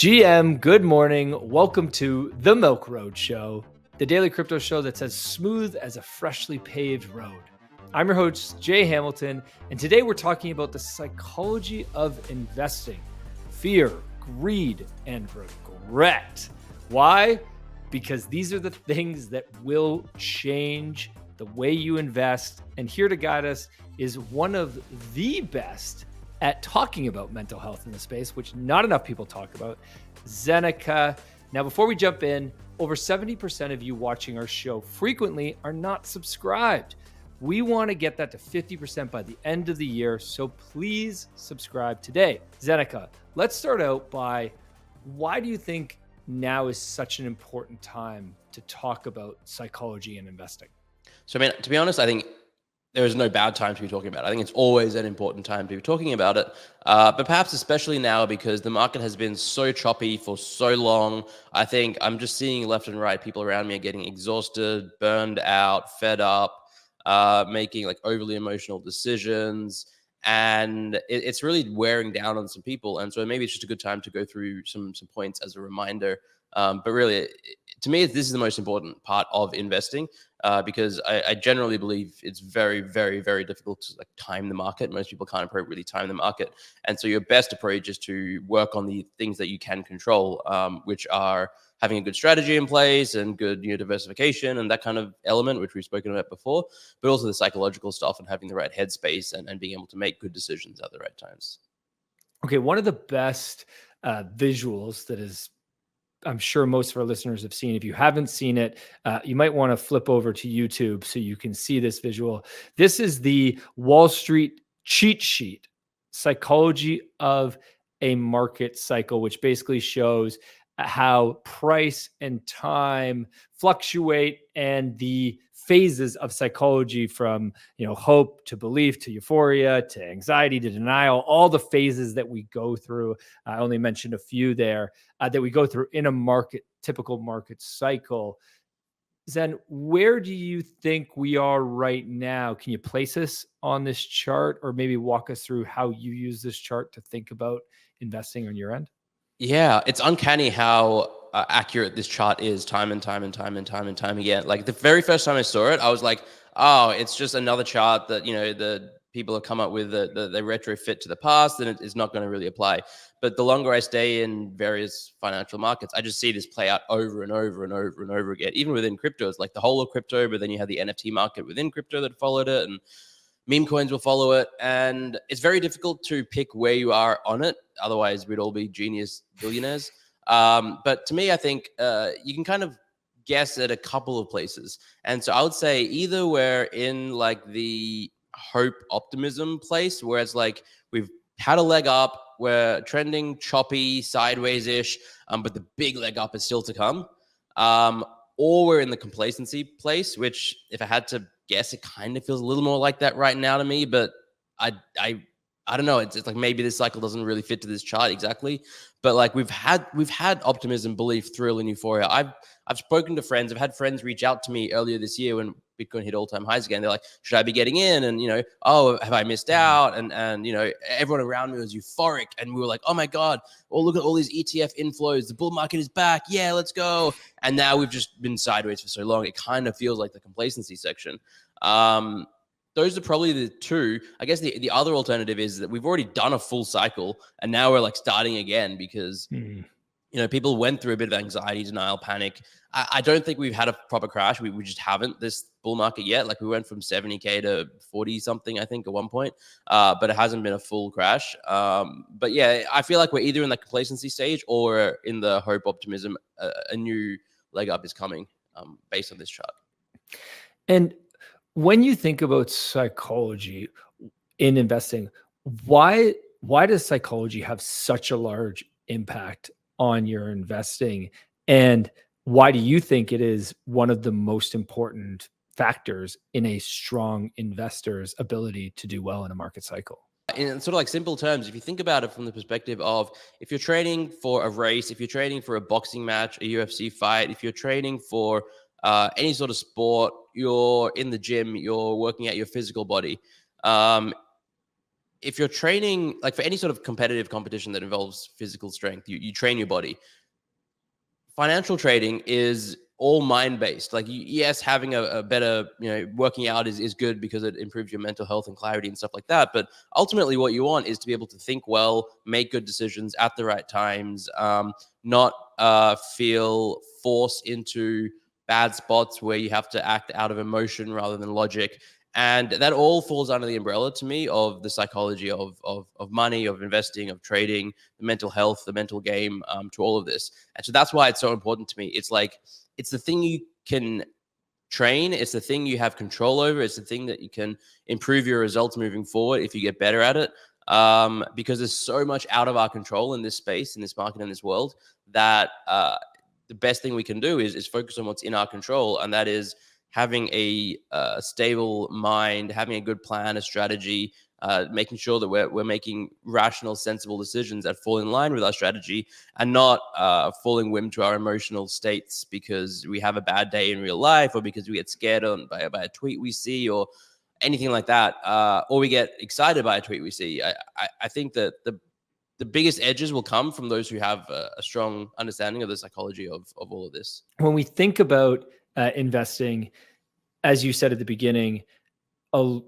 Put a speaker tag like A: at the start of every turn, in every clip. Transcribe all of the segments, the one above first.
A: GM, good morning. Welcome to the Milk Road Show, the daily crypto show that's as smooth as a freshly paved road. I'm your host, Jay Hamilton, and today we're talking about the psychology of investing, fear, greed, and regret. Why? Because these are the things that will change the way you invest. And here to guide us is one of the best at talking about mental health in the space, which not enough people talk about, Zeneca. Now, before we jump in, over 70% of you watching our show frequently are not subscribed. We want to get that to 50% by the end of the year, so please subscribe today. Zeneca, let's start out by, why do you think now is such an important time to talk about psychology and investing?
B: So, I mean, to be honest, I think there is no bad time to be talking about it. I think it's always an important time to be talking about it, but perhaps especially now because the market has been so choppy for so long. I think I'm just seeing left and right, people around me are getting exhausted, burned out, fed up, making like overly emotional decisions, and it's really wearing down on some people. And so maybe it's just a good time to go through some points as a reminder. But really, to me, this is the most important part of investing. Because I generally believe it's very, very, very difficult to like time the market. Most people can't appropriately time the market. And so your best approach is to work on the things that you can control, which are having a good strategy in place and good diversification and that kind of element, which we've spoken about before, but also the psychological stuff and having the right headspace and being able to make good decisions at the right times.
A: Okay, one of the best visuals that is, I'm sure most of our listeners have seen. If you haven't seen it, you might want to flip over to YouTube so you can see this visual. This is the Wall Street cheat sheet, psychology of a market cycle, which basically shows how price and time fluctuate and the phases of psychology from hope to belief to euphoria to anxiety to denial, all the phases that we go through. I only mentioned a few there that we go through in a typical market cycle. Zen, where do you think we are right now? Can you place us on this chart, or maybe walk us through how you use this chart to think about investing on your end?
B: Yeah, it's uncanny how accurate this chart is time and time and time and time and time again. Like the very first time I saw it, I was like, oh, it's just another chart that, the people have come up with the retrofit to the past, and it is not going to really apply. But the longer I stay in various financial markets, I just see this play out over and over and over and over again, even within crypto. It's like the whole of crypto, but then you have the NFT market within crypto that followed it, and meme coins will follow it. And it's very difficult to pick where you are on it. Otherwise, we'd all be genius billionaires. But to me, I think you can kind of guess at a couple of places. And so I would say either we're in like the hope optimism place, where it's like we've had a leg up, we're trending choppy, sideways-ish, but the big leg up is still to come. Or we're in the complacency place, which if I had to guess, it kind of feels a little more like that right now to me, but I don't know. It's like maybe this cycle doesn't really fit to this chart exactly, but like we've had optimism, belief, thrill, and euphoria. I've spoken to friends. I've had friends reach out to me earlier this year when Bitcoin hit all-time highs again. They're like, should I be getting in? And oh, have I missed out? And everyone around me was euphoric, and we were like, oh my god, oh look at all these ETF inflows. The bull market is back. Yeah, let's go. And now we've just been sideways for so long. It kind of feels like the complacency section. Those are probably the two. I guess the other alternative is that we've already done a full cycle and now we're like starting again because, people went through a bit of anxiety, denial, panic. I don't think we've had a proper crash. We just haven't this bull market yet. Like we went from 70K to 40 something, I think at one point, but it hasn't been a full crash. But yeah, I feel like we're either in the complacency stage or in the hope optimism. A new leg up is coming based on this chart.
A: And when you think about psychology in investing, why does psychology have such a large impact on your investing? And why do you think it is one of the most important factors in a strong investor's ability to do well in a market cycle?
B: In sort of like simple terms, if you think about it from the perspective of if you're training for a race, if you're training for a boxing match, a UFC fight, if you're training for any sort of sport, you're in the gym, you're working out your physical body. if you're training, like for any sort of competitive competition that involves physical strength, you train your body. Financial trading is all mind-based. Like, yes, having a better, working out is good because it improves your mental health and clarity and stuff like that. But ultimately what you want is to be able to think well, make good decisions at the right times, not feel forced into bad spots where you have to act out of emotion rather than logic. And that all falls under the umbrella to me of the psychology of money, of investing, of trading, the mental health, the mental game, to all of this. And so that's why it's so important to me. It's like, it's the thing you can train. It's the thing you have control over. It's the thing that you can improve your results moving forward if you get better at it. Because there's so much out of our control in this space, in this market, in this world, that the best thing we can do is focus on what's in our control. And that is having a stable mind, having a good plan, a strategy, making sure that we're making rational, sensible decisions that fall in line with our strategy, and not falling whim to our emotional states because we have a bad day in real life, or because we get scared by a tweet we see, or anything like that, or we get excited by a tweet we see. I think that the biggest edges will come from those who have a strong understanding of the psychology of all of this.
A: When we think about investing, as you said at the beginning, a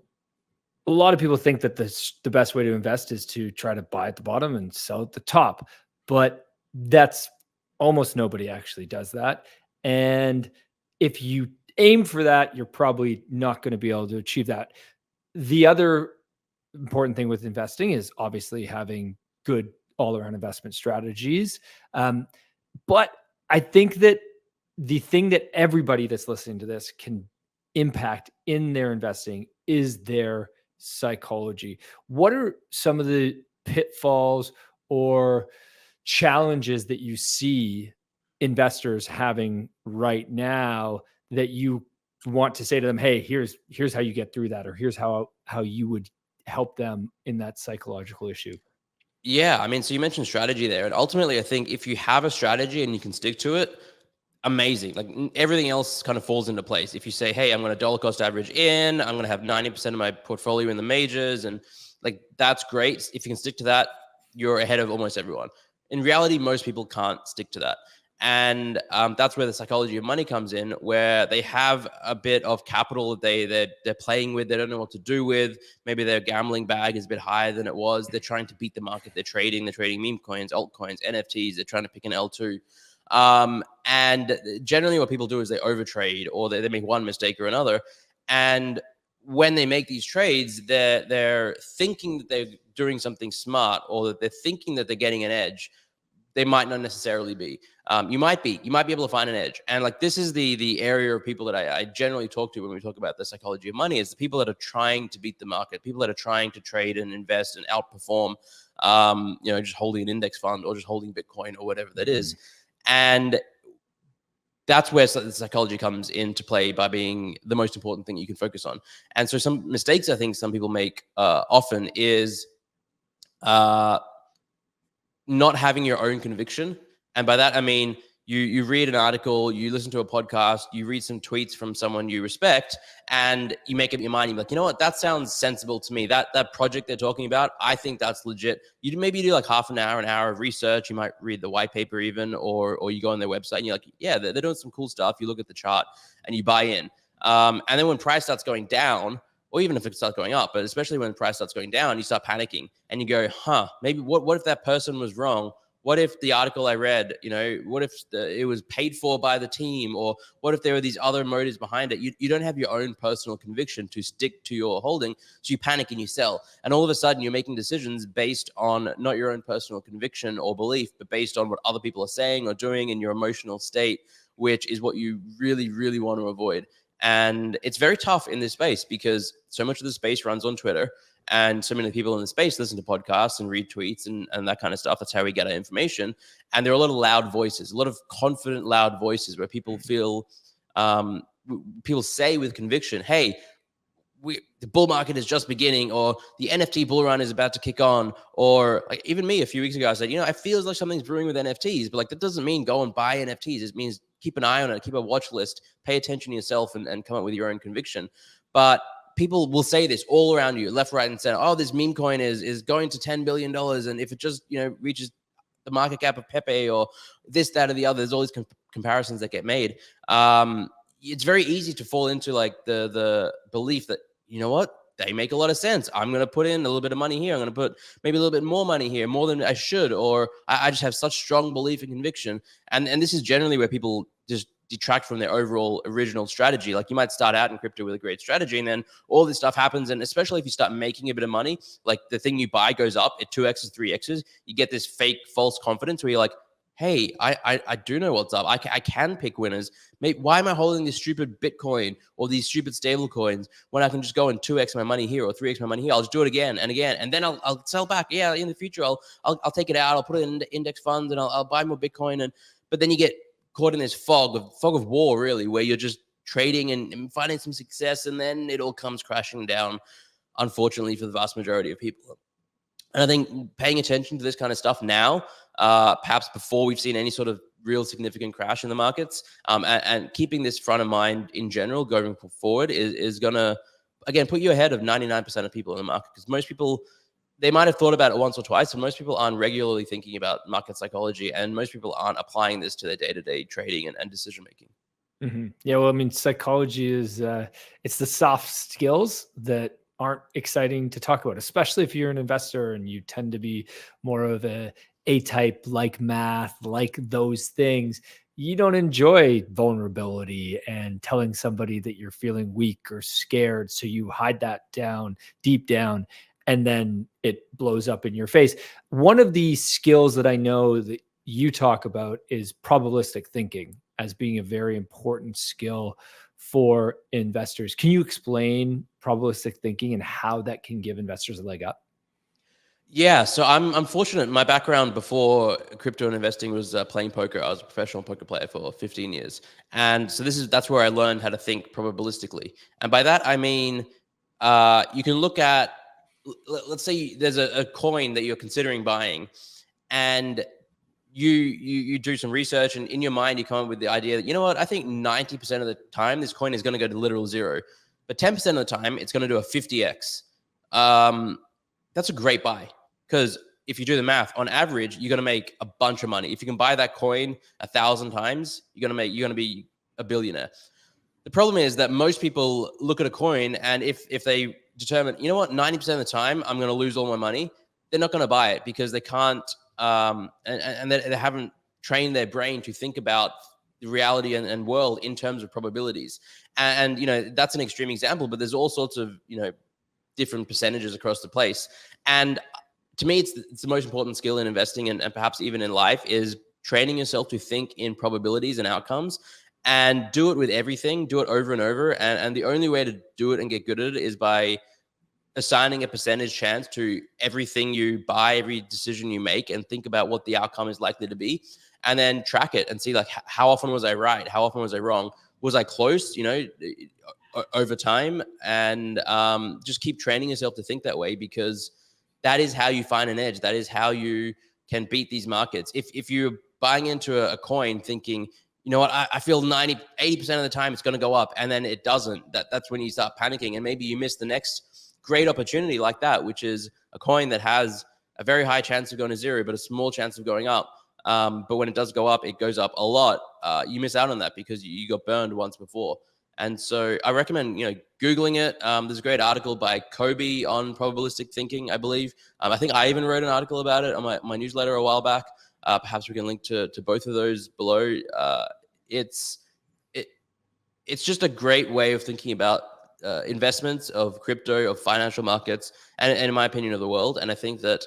A: lot of people think that the best way to invest is to try to buy at the bottom and sell at the top, but that's almost nobody actually does that. And if you aim for that, you're probably not going to be able to achieve that. The other important thing with investing is obviously having good all-around investment strategies. But I think that the thing that everybody that's listening to this can impact in their investing is their psychology. What are some of the pitfalls or challenges that you see investors having right now that you want to say to them, hey, here's how you get through that, or here's how you would help them in that psychological issue?
B: Yeah, I mean, so you mentioned strategy there, and ultimately, I think if you have a strategy and you can stick to it, amazing. Like, everything else kind of falls into place. If you say, hey, I'm going to dollar cost average in, I'm going to have 90% of my portfolio in the majors, and like, that's great. If you can stick to that, you're ahead of almost everyone. In reality, most people can't stick to that. And that's where the psychology of money comes in, where they have a bit of capital that they're playing with. They don't know what to do with. Maybe their gambling bag is a bit higher than it was. They're trying to beat the market. They're trading meme coins, altcoins, NFTs. They're trying to pick an L2. And generally what people do is they overtrade, or they make one mistake or another. And when they make these trades, they're thinking that they're doing something smart, or that they're thinking that they're getting an edge. They might not necessarily be. You might be able to find an edge. And like, this is the area of people that I generally talk to when we talk about the psychology of money, is the people that are trying to beat the market, people that are trying to trade and invest and outperform, just holding an index fund or just holding Bitcoin or whatever that is. And that's where the psychology comes into play, by being the most important thing you can focus on. And so some mistakes I think some people make often is not having your own conviction. And by that, I mean, you read an article, you listen to a podcast, you read some tweets from someone you respect, and you make up your mind. You're like, you know what, that sounds sensible to me. That project they're talking about, I think that's legit. You maybe do like an hour of research. You might read the white paper even, or you go on their website and you're like, yeah, they're doing some cool stuff. You look at the chart and you buy in. And then when price starts going down, or even if it starts going up, but especially when the price starts going down, you start panicking and you go, maybe what if that person was wrong? What if the article I read, what if it was paid for by the team? Or what if there were these other motives behind it? You don't have your own personal conviction to stick to your holding. So you panic and you sell. And all of a sudden you're making decisions based on not your own personal conviction or belief, but based on what other people are saying or doing in your emotional state, which is what you really, really want to avoid. And it's very tough in this space because so much of the space runs on Twitter, and so many people in the space listen to podcasts and read tweets and that kind of stuff. That's how we get our information. And there are a lot of loud voices, a lot of confident, loud voices where people feel, people say with conviction, hey, the bull market is just beginning, or the NFT bull run is about to kick on. Or like, even me a few weeks ago, I said, I feel like something's brewing with NFTs, but like, that doesn't mean go and buy NFTs. It means keep an eye on it, keep a watch list, pay attention to yourself, and come up with your own conviction. But people will say this all around you, left, right, and center. Oh, this meme coin is going to $10 billion. And if it just, reaches the market cap of Pepe or this, that, or the other, there's all these comparisons that get made. It's very easy to fall into like the belief that, you know what, they make a lot of sense. I'm going to put in a little bit of money here. I'm going to put maybe a little bit more money here, more than I should, or I just have such strong belief and conviction. And this is generally where people just detract from their overall original strategy. Like you might start out in crypto with a great strategy, and then all this stuff happens. And especially if you start making a bit of money, like the thing you buy goes up, it 2x's, 3x's, you get this fake false confidence where you're like, hey, I do know what's up. I can pick winners. Mate, why am I holding this stupid Bitcoin or these stupid stable coins when I can just go and 2x my money here or 3x my money here? I'll just do it again and again, and then I'll sell back. Yeah, in the future, I'll take it out. I'll put it in index funds and I'll buy more Bitcoin. But then you get caught in this fog of war, really, where you're just trading and finding some success, and then it all comes crashing down, unfortunately, for the vast majority of people. And I think paying attention to this kind of stuff now, perhaps before we've seen any sort of real significant crash in the markets, and keeping this front of mind in general going forward is going to, again, put you ahead of 99% of people in the market. Because most people, they might have thought about it once or twice, and most people aren't regularly thinking about market psychology, and most people aren't applying this to their day-to-day trading and decision making.
A: Mm-hmm. Yeah, well, I mean, psychology is it's the soft skills that aren't exciting to talk about, especially if you're an investor and you tend to be more of a type, like math, like those things. You don't enjoy vulnerability and telling somebody that you're feeling weak or scared, so you hide that down deep down, and then it blows up in your face. One of the skills that I know that you talk about is probabilistic thinking as being a very important skill for investors. Can you explain probabilistic thinking and how that can give investors a leg up?
B: Yeah, so I'm fortunate. My background before crypto and investing was playing poker. I was a professional poker player for 15 years, and so that's where I learned how to think probabilistically. And by that I mean, you can look at, let's say there's a coin that you're considering buying, and you do some research, and in your mind you come up with the idea that, you know what, I think 90% of the time this coin is going to go to literal zero, but 10% of the time it's going to do a 50x. That's a great buy, because if you do the math, on average you're going to make a bunch of money. If you can buy that coin 1,000 times, you're going to be a billionaire. The problem is that most people look at a coin, and if they determine, you know what, 90% of the time I'm going to lose all my money, they're not going to buy it, because they can't, and they haven't trained their brain to think about the reality and world in terms of probabilities. And that's an extreme example, but there's all sorts of different percentages across the place. And to me, it's the most important skill in investing, and perhaps even in life, is training yourself to think in probabilities and outcomes, and do it with everything. Do it over and over. And the only way to do it and get good at it is by assigning a percentage chance to everything you buy, every decision you make, and think about what the outcome is likely to be, and then track it and see, like, how often was I right? How often was I wrong? Was I close, over time? And just keep training yourself to think that way, because that is how you find an edge. That is how you can beat these markets. If you're buying into a coin thinking, you know what, I feel 80% of the time it's going to go up, and then it doesn't, that's when you start panicking, and maybe you miss the next great opportunity like that, which is a coin that has a very high chance of going to zero, but a small chance of going up. But when it does go up, it goes up a lot. You miss out on that because you got burned once before. And so I recommend, Googling it. There's a great article by Kobe on probabilistic thinking, I believe. I think I even wrote an article about it on my newsletter a while back. Perhaps we can link to both of those below. It's just a great way of thinking about investments, of crypto, of financial markets, and in my opinion, of the world. And I think that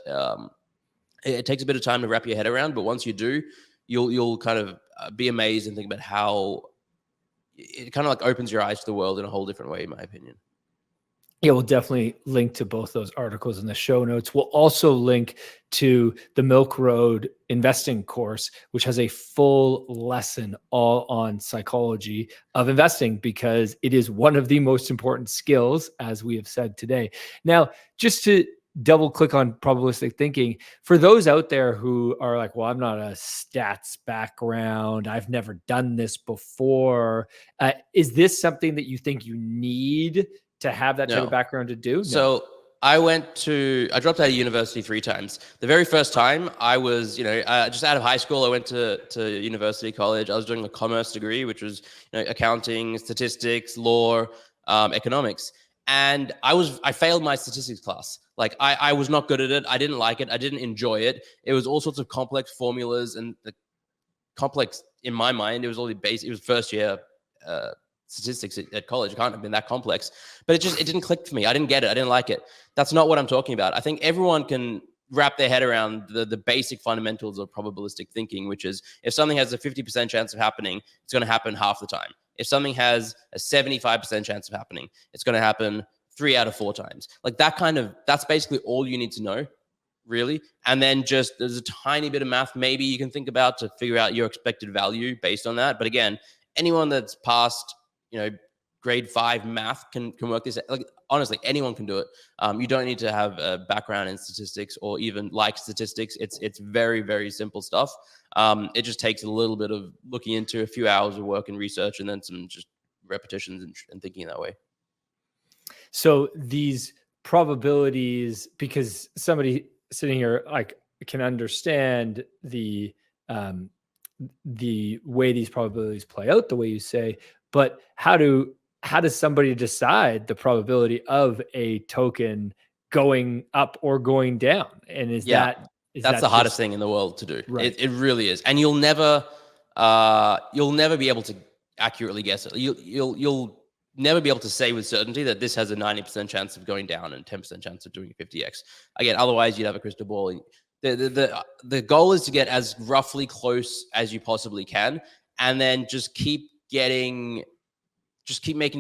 B: it takes a bit of time to wrap your head around, but once you do, you'll kind of be amazed and think about how it kind of like opens your eyes to the world in a whole different way, in my opinion.
A: Yeah, we'll definitely link to both those articles in the show notes. We'll also link to the Milk Road investing course, which has a full lesson all on psychology of investing, because it is one of the most important skills, as we have said today. Now, just to double click on probabilistic thinking, for those out there who are like, well, I'm not a stats background, I've never done this before. Is this something that you think you need to have that type of background to do?
B: So I dropped out of university 3 times. The very first time I was, just out of high school, I went to university college. I was doing a commerce degree, which was, accounting, statistics, law, economics. And I failed my statistics class. Like I was not good at it. I didn't like it. I didn't enjoy it. It was all sorts of complex formulas, and the complex in my mind, it was all the base. It was first year, statistics at college. It can't have been that complex, but it didn't click for me. I didn't get it. I didn't like it. That's not what I'm talking about. I think everyone can wrap their head around the basic fundamentals of probabilistic thinking, which is if something has a 50% chance of happening, it's going to happen half the time. If something has a 75% chance of happening, it's going to happen 3 out of 4 times. Like that's basically all you need to know, really. And then just there's a tiny bit of math maybe you can think about to figure out your expected value based on that. But again, anyone that's passed grade 5 math can work this. Like honestly, anyone can do it. You don't need to have a background in statistics or even like statistics. It's very, very simple stuff. It just takes a little bit of looking into, a few hours of work and research, and then some just repetitions and thinking that way.
A: So these probabilities, because somebody sitting here like can understand the way these probabilities play out, the way you say, but how does somebody decide the probability of a token going up or going down? And that's
B: the hardest thing in the world to do.
A: Right.
B: It really is. And you'll never be able to accurately guess it. You'll never be able to say with certainty that this has a 90% chance of going down and 10% chance of doing 50x. Again, otherwise you'd have a crystal ball. The goal is to get as roughly close as you possibly can, and then just keep making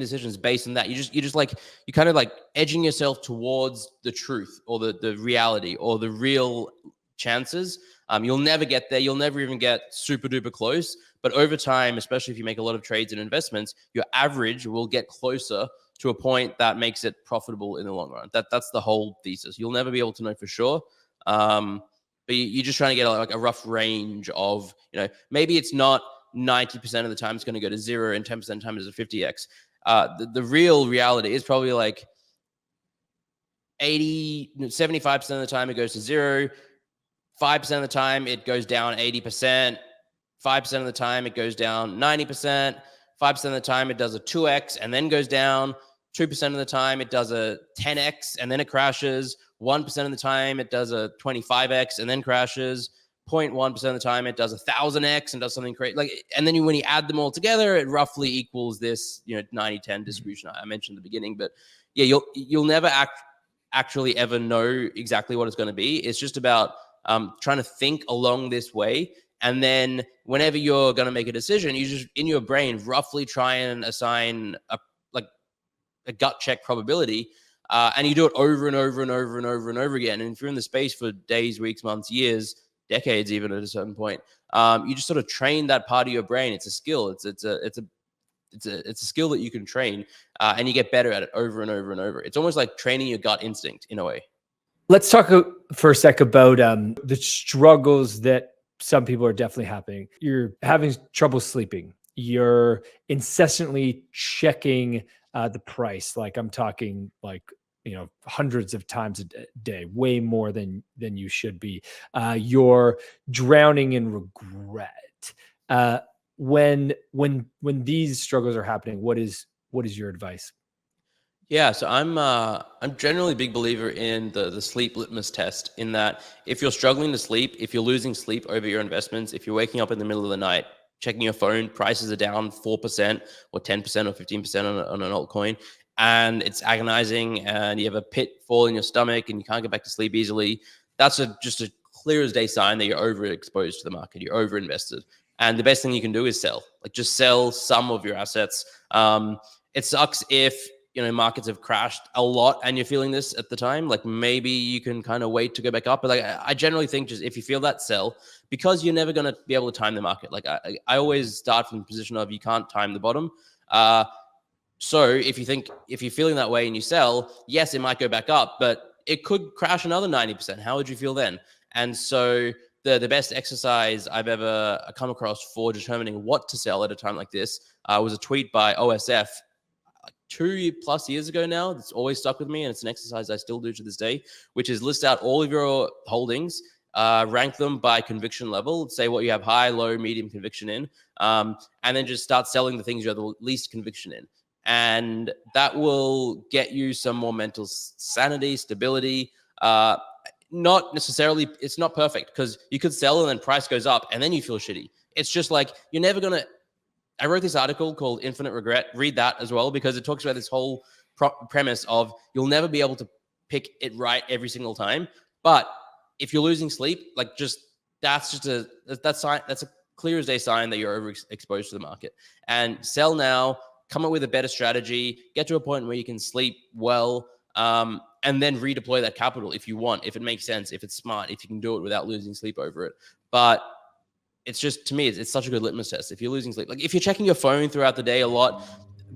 B: decisions based on that. You kind of like edging yourself towards the truth or the reality or the real chances. You'll never get there. You'll never even get super duper close. But over time, especially if you make a lot of trades and investments, your average will get closer to a point that makes it profitable in the long run. That's the whole thesis. You'll never be able to know for sure. But you're just trying to get like a rough range of, maybe it's not 90% of the time it's going to go to 0 and 10% of the time it's a 50x. The real reality is probably like 75% of the time it goes to 0, 5% of the time it goes down 80%, 5% of the time it goes down 90%, 5% of the time it does a 2x and then goes down, 2% of the time it does a 10x and then it crashes, 1% of the time it does a 25x and then crashes, 0.1% of the time it does 1,000x and does something crazy. Like, and then when you add them all together, it roughly equals this, 90-10 distribution I mentioned at the beginning. But yeah, you'll never actually ever know exactly what it's going to be. It's just about trying to think along this way. And then whenever you're going to make a decision, you just in your brain roughly try and assign a gut check probability. And you do it over and over and over and over and over again. And if you're in the space for days, weeks, months, years, decades, even at a certain point, you just sort of train that part of your brain. It's a skill. It's a skill that you can train, and you get better at it over and over and over. It's almost like training your gut instinct in a way.
A: Let's talk for a sec about the struggles that some people are definitely having. You're having trouble sleeping. You're incessantly checking the price. Like I'm talking like, hundreds of times a day, way more than you should be. You're drowning in regret. When these struggles are happening, what is your advice?
B: Yeah, so I'm generally a big believer in the sleep litmus test, in that if you're struggling to sleep, if you're losing sleep over your investments, if you're waking up in the middle of the night, checking your phone, prices are down 4% or 10% or 15% on an altcoin, and it's agonizing, and you have a pitfall in your stomach and you can't get back to sleep easily, that's just a clear as day sign that you're overexposed to the market, you're overinvested. And the best thing you can do is sell. Like just sell some of your assets. It sucks if markets have crashed a lot and you're feeling this at the time. Like maybe you can kind of wait to go back up. But like I generally think just if you feel that, sell, because you're never going to be able to time the market. Like I always start from the position of you can't time the bottom. So if you're feeling that way and you sell, yes, it might go back up, but it could crash another 90%. How would you feel then? And so the best exercise I've ever come across for determining what to sell at a time like this was a tweet by OSF 2+ years ago now. It's always stuck with me, and it's an exercise I still do to this day, which is list out all of your holdings, rank them by conviction level, say what you have high, low, medium conviction in, and then just start selling the things you have the least conviction in. And that will get you some more mental sanity, stability. Not necessarily, it's not perfect, because you could sell and then price goes up and then you feel shitty. It's just like, you're never going to, I wrote this article called Infinite Regret. Read that as well, because it talks about this whole premise of you'll never be able to pick it right every single time. But if you're losing sleep, like, just that's a clear as day sign that you're overexposed to the market. And sell now, come up with a better strategy, get to a point where you can sleep well, and then redeploy that capital if you want, if it makes sense, if it's smart, if you can do it without losing sleep over it. But it's just, to me, it's such a good litmus test. If you're losing sleep, like if you're checking your phone throughout the day a lot,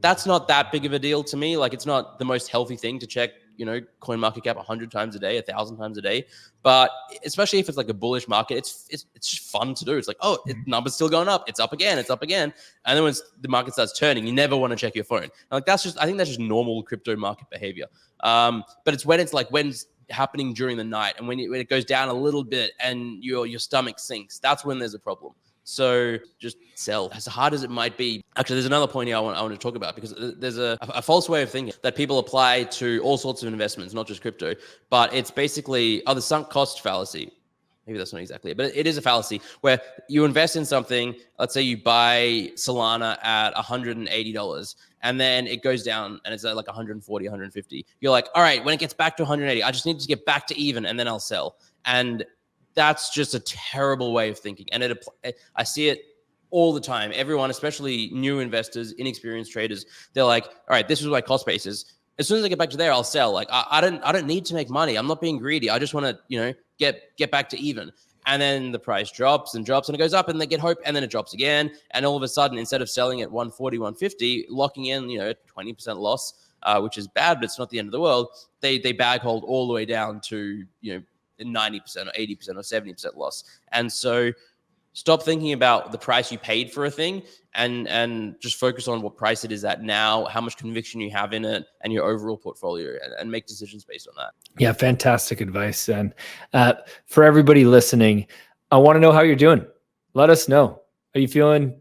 B: that's not that big of a deal to me. Like, it's not the most healthy thing to check, CoinMarketCap 100 times a day, 1,000 times a day. But especially if it's like a bullish market, it's just fun to do. It's like, oh, number's still going up. It's up again. It's up again. And then when the market starts turning, you never want to check your phone. And like, I think that's just normal crypto market behavior. But it's when it's happening during the night, and when it goes down a little bit and your stomach sinks, that's when there's a problem. So just sell, as hard as it might be. Actually, there's another point here I want to talk about, because there's a false way of thinking that people apply to all sorts of investments, not just crypto. But it's basically the sunk cost fallacy. Maybe that's not exactly it, but it is a fallacy where you invest in something. Let's say you buy Solana at $180, and then it goes down and it's at like 140, 150. You're like, all right, when it gets back to 180, I just need to get back to even, and then I'll sell. And that's just a terrible way of thinking. And I see it all the time. Everyone, especially new investors, inexperienced traders, they're like, all right, this is what my cost base is. As soon as I get back to there, I'll sell. Like, I don't need to make money. I'm not being greedy. I just want to, get back to even. And then the price drops and drops, and it goes up, and they get hope, and then it drops again. And all of a sudden, instead of selling at 140, 150, locking in, 20% loss, which is bad, but it's not the end of the world. They bag hold all the way down to, 90% or 80% or 70% loss. And so stop thinking about the price you paid for a thing, and just focus on what price it is at now, how much conviction you have in it, and your overall portfolio, and make decisions based on that.
A: Yeah, fantastic advice. And for everybody listening, I want to know how you're doing. Let us know. Are you feeling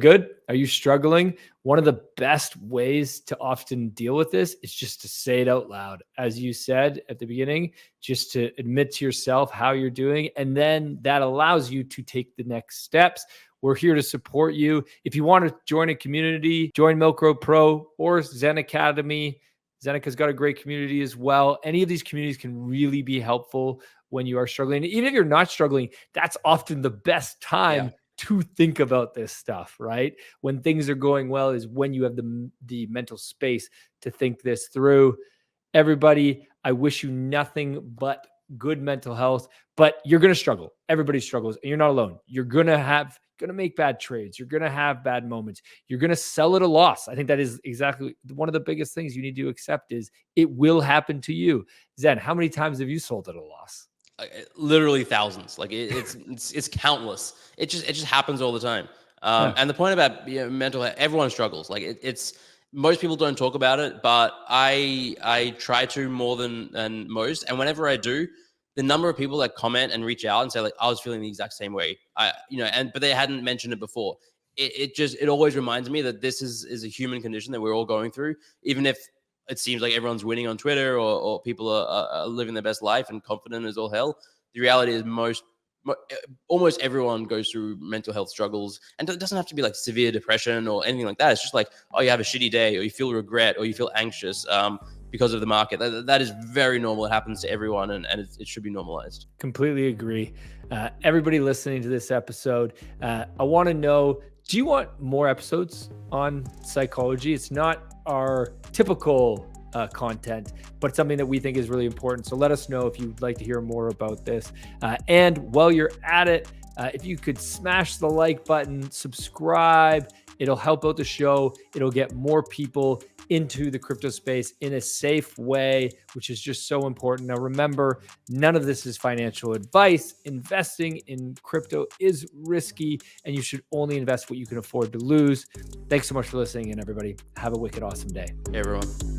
A: good? Are you struggling? One of the best ways to often deal with this is just to say it out loud. As you said at the beginning, just to admit to yourself how you're doing. And then that allows you to take the next steps. We're here to support you. If you want to join a community, join Milk Road Pro or Zen Academy. Zeneca's got a great community as well. Any of these communities can really be helpful when you are struggling. Even if you're not struggling, that's often the best time to think about this stuff, right? When things are going well is when you have the mental space to think this through. Everybody, I wish you nothing but good mental health, but you're going to struggle. Everybody struggles, and you're not alone. You're going to make bad trades. You're going to have bad moments. You're going to sell at a loss. I think that is exactly one of the biggest things you need to accept is it will happen to you. Zen, how many times have you sold at a loss?
B: Literally thousands. Like it's countless. It just happens all the time. And the point about mental health, everyone struggles. Like it's most people don't talk about it, but I try to more than most. And whenever I do, the number of people that comment and reach out and say like, I was feeling the exact same way. But they hadn't mentioned it before. It always reminds me that this is a human condition that we're all going through, even if it seems like everyone's winning on Twitter or people are living their best life and confident as all hell. The reality is almost everyone goes through mental health struggles, and it doesn't have to be like severe depression or anything like that. It's just like, oh, you have a shitty day, or you feel regret, or you feel anxious because of the market. That is very normal. It happens to everyone, and it should be normalized.
A: Completely agree. Everybody listening to this episode, I want to know, do you want more episodes on psychology? It's not our typical content, but something that we think is really important. So let us know if you'd like to hear more about this. And while you're at it, if you could smash the like button, subscribe, it'll help out the show. It'll get more people into the crypto space in a safe way, which is just so important. Now, remember, none of this is financial advice. Investing in crypto is risky, and you should only invest what you can afford to lose. Thanks so much for listening, and everybody, have a wicked awesome day.
B: Hey, everyone.